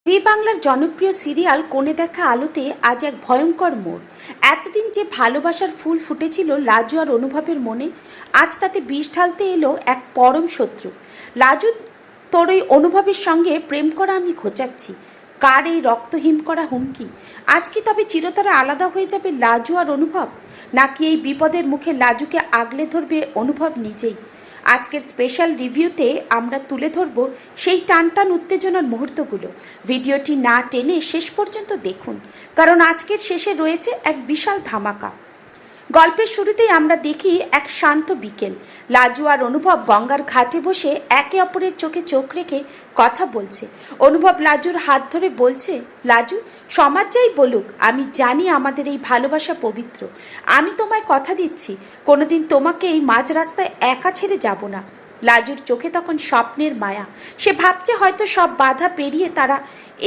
জি বাংলার জনপ্রিয় সিরিয়াল কোণে দেখা আলোতে আজ এক ভয়ঙ্কর মোড়। এতদিন যে ভালোবাসার ফুল ফুটেছিল লাজু আর অনুভবের মনে, আজ তাতে বিষ ঢালতে এলো এক পরম শত্রু। লাজু, তোর ওই অনুভবের সঙ্গে প্রেম করা আমি ঘোচাচ্ছি। কার এই রক্তহীন করা হুমকি? আজ কি তবে চিরতরে আলাদা হয়ে যাবে লাজু আর অনুভব, নাকি এই বিপদের মুখে লাজুকে আগলে ধরবে অনুভব নিজেই? আজকের স্পেশাল রিভিউতে আমরা তুলে ধরব সেই টানটান উত্তেজনার মুহূর্তগুলো। ভিডিওটি না টেনে শেষ পর্যন্ত দেখুন, কারণ আজকের শেষে রয়েছে এক বিশাল ধামাকা। গল্পের শুরুতেই আমরা দেখি এক শান্ত বিকেল। লাজু আর অনুভব গঙ্গার ঘাটে বসে একে অপরের চোখে চোখ রেখে কথা বলছে। অনুভব লাজুর হাত ধরে বলছে, লাজু, সমাজ যাই বলুক, আমি জানি আমাদের এই ভালোবাসা পবিত্র। আমি তোমায় কথা দিচ্ছি, কোনোদিন তোমাকে এই মাঝ রাস্তায় একা ছেড়ে যাব না। লাজুর চোখে তখন স্বপ্নের মায়া। সে ভাবছে হয়তো সব বাধা পেরিয়ে তারা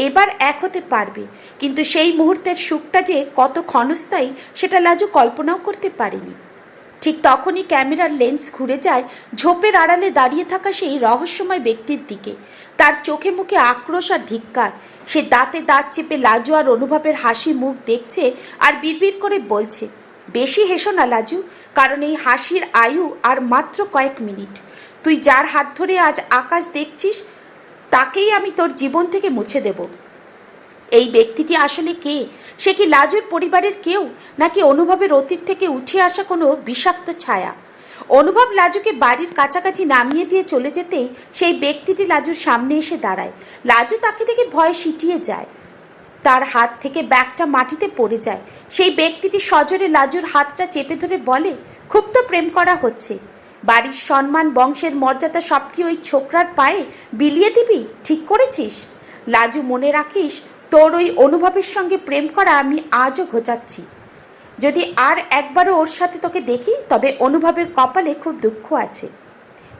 এবার এক হতে পারবে, কিন্তু সেই মুহূর্তের সুখটা যে কত ক্ষণস্থায়ী সেটা লাজু কল্পনাও করতে পারেনি। ঠিক তখনই ক্যামেরার লেন্স ঘুরে যায় ঝোপের আড়ালে দাঁড়িয়ে থাকা সেই রহস্যময় ব্যক্তির দিকে। তার চোখে মুখে আক্রোশ আর ধিক্কার। সে দাঁতে দাঁত চেপে লাজু আর অনুভবের হাসি মুখ দেখছে আর বিড়বিড় করে বলছে, বেশি হেসো না লাজু, কারণ এই হাসির আয়ু আর মাত্র কয়েক মিনিট। তুই যার হাত ধরে আজ আকাশ দেখছিস, তাকেই আমি তোর জীবন থেকে মুছে দেব। এই ব্যক্তিটি আসলে কে? সে কি লাজুর পরিবারের কেউ, নাকি অনুভবের অতীত থেকে উঠে আসা কোনো বিষাক্ত ছায়া? অনুভব লাজুকে বাড়ির কাছাকাছি নামিয়ে দিয়ে চলে যেতেই সেই ব্যক্তিটি লাজুর সামনে এসে দাঁড়ায়। লাজু তাকে দেখে ভয়ে সিটিয়ে যায়। তার হাত থেকে ব্যাগটা মাটিতে পড়ে যায়। সেই ব্যক্তিটি সজোরে লাজুর হাতটা চেপে ধরে বলে, খুব তো প্রেম করা হচ্ছে। বাড়ির সম্মান, বংশের মর্যাদা সব কি ওই ছোকরার পায়ে বিলিয়ে দিবি? ঠিক করেছিস? লাজু, মনে রাখিস, তোর ওই অনুভবের সঙ্গে প্রেম করা আমি আজও ঘোচাচ্ছি। যদি আর একবারও ওর সাথে তোকে দেখি, তবে অনুভবের কপালে খুব দুঃখ আছে।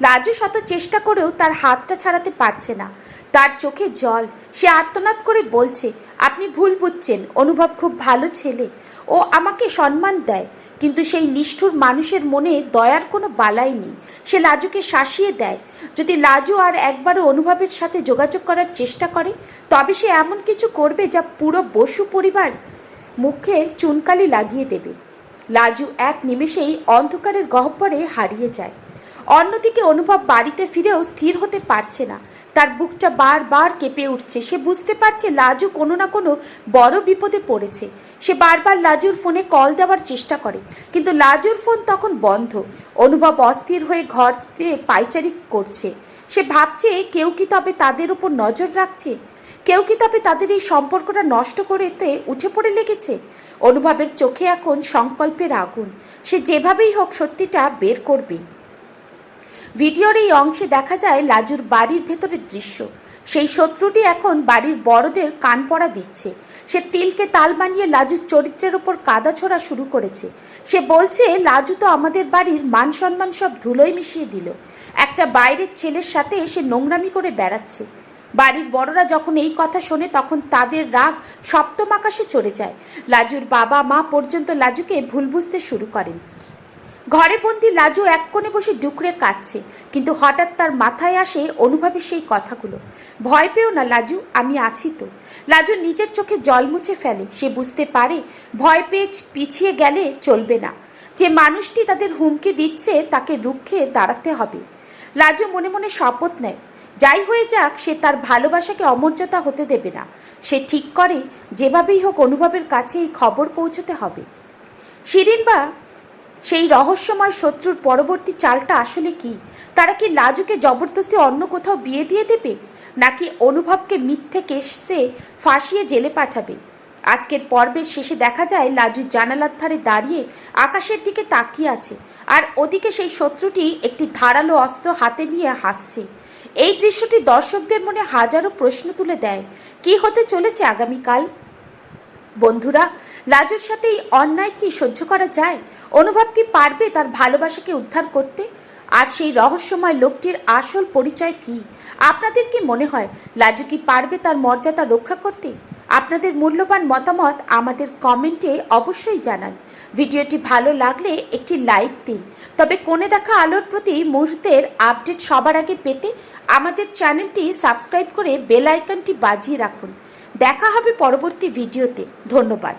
লাজু শত চেষ্টা করেও তার হাতটা ছাড়াতে পারছে না। তার চোখে জল। সে আর্তনাদ করে বলছে, আপনি ভুল বুঝছেন, অনুভব খুব ভালো ছেলে, ও আমাকে সম্মান দেয়। কিন্তু সেই নিষ্ঠুর মানুষের মনে দয়ার কোনো বালাই নেই। সে লাজুকে শাসিয়ে দেয়। যদি লাজু আর একবারও অনুভবের সাথে যোগাযোগ করার চেষ্টা করে, তবে সে এমন কিছু করবে যা পুরো বসু পরিবার মুখে চুনকালি লাগিয়ে দেবে। লাজু এক নিমেষেই অন্ধকারের গহ্বরে হারিয়ে যায়। অন্যদিকে অনুভব বাড়িতে ফিরেও স্থির হতে পারছে না। তার বুকটা বারবার কেঁপে উঠছে। সে বুঝতে পারছে লাজু কোনো না কোনো বড় বিপদে পড়েছে। সে বারবার লাজুর ফোনে কল দেওয়ার চেষ্টা করে, কিন্তু লাজুর ফোন তখন বন্ধ। অনুভব অস্থির হয়ে ঘরে পায়চারি করছে। সে ভাবছে, কেউ কি তবে তাদের উপর নজর রাখছে? কেউ কি তবে তাদের এই সম্পর্কটা নষ্ট করতে উঠে পড়ে লেগেছে? অনুভবের চোখে এখন সংকল্পের আগুন। সে যেভাবেই হোক সত্যিটা বের করবে। ভিডিওর এই অংশে দেখা যায় লাজুর বাড়ির ভেতরের দৃশ্য। সেই শত্রুটি এখন বাড়ির বড়দের কান পড়া দিচ্ছে। সে তিলকে তাল বানিয়ে লাজুর চরিত্রের ওপর কাদা ছোড়া শুরু করেছে। সে বলছে, লাজু তো আমাদের বাড়ির মান সম্মান সব ধুলোয় মিশিয়ে দিল। একটা বাইরের ছেলের সাথে সে নোংরামি করে বেড়াচ্ছে। বাড়ির বড়রা যখন এই কথা শোনে, তখন তাদের রাগ সপ্তম আকাশে চড়ে যায়। লাজুর বাবা মা পর্যন্ত লাজুকে ভুল বুঝতে শুরু করেন। ঘরে বন্দি লাজু এক কোণে বসে ডুকরে কাঁদছে, কিন্তু হঠাৎ তার মাথায় আসে অনুভবের সেই কথাগুলো। ভয় পেও না লাজু, আমি আছি তো। লাজু নিজের চোখে জল মুছে ফেলে। সে বুঝতে পারে ভয় পেয়ে পিছিয়ে গেলে চলবে না। যে মানুষটি তাদের হুমকি দিচ্ছে, তাকে রুখে দাঁড়াতে হবে। লাজু মনে মনে শপথ নেয়, যাই হয়ে যাক, সে তার ভালোবাসাকে অমর্যাদা হতে দেবে না। সে ঠিক করে যেভাবেই হোক অনুভবের কাছে এই খবর পৌঁছতে হবে। শিরিন বা সেই রহস্যময় শত্রুর পরবর্তী চালটা আসলে কি? তারা কি লাজুকে জবরদস্তি অন্য কোথাও বিয়ে দিয়ে দেবে, নাকি অনুভবকে মিথ্যে কেসে ফাঁসিয়ে জেলে পাঠাবে? আজকের পর্বের শেষে দেখা যায় লাজু জানালার ধারে দাঁড়িয়ে আকাশের দিকে তাকিয়ে আছে, আর ওদিকে সেই শত্রুটি একটি ধারালো অস্ত্র হাতে নিয়ে হাসছে। এই দৃশ্যটি দর্শকদের মনে হাজারো প্রশ্ন তুলে দেয়। কি হতে চলেছে আগামীকাল? বন্ধুরা, লাজুর সাথে এই অন্যায় কি সহ্য করা যায়? অনুভব কি পারবে তার ভালোবাসাকে উদ্ধার করতে? আর সেই রহস্যময় লোকটির আসল পরিচয় কি? আপনাদের কি মনে হয়, লাজু কি পারবে তার মর্যাদা রক্ষা করতে? আপনাদের মূল্যবান মতামত আমাদের কমেন্টে অবশ্যই জানান। ভিডিওটি ভালো লাগলে একটি লাইক দিন। তবে কোণে দেখা আলোর প্রতি মুহূর্তের আপডেট সবার আগে পেতে আমাদের চ্যানেলটি সাবস্ক্রাইব করে বেল আইকনটি বাজিয়ে রাখুন। দেখা হবে পরবর্তী ভিডিওতে। ধন্যবাদ।